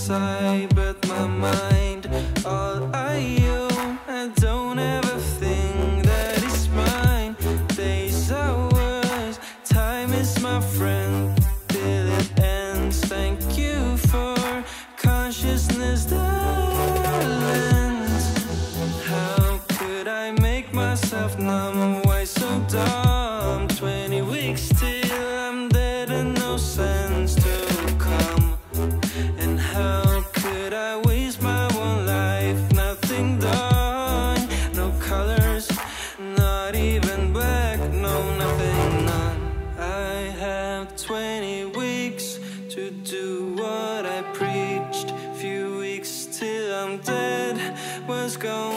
inside but my mind, all I own. I don't ever think that it's mine. Days are worse, time is my friend till it ends. Thank you for consciousness that lends. How could I make myself numb? Why so dumb? 20 weeks till I'm dead and no sense to come. And how could I waste my one life? Nothing done, no colors, not even black, no nothing, none. I have 20 weeks to do what I preached. Few weeks till I'm dead, what's going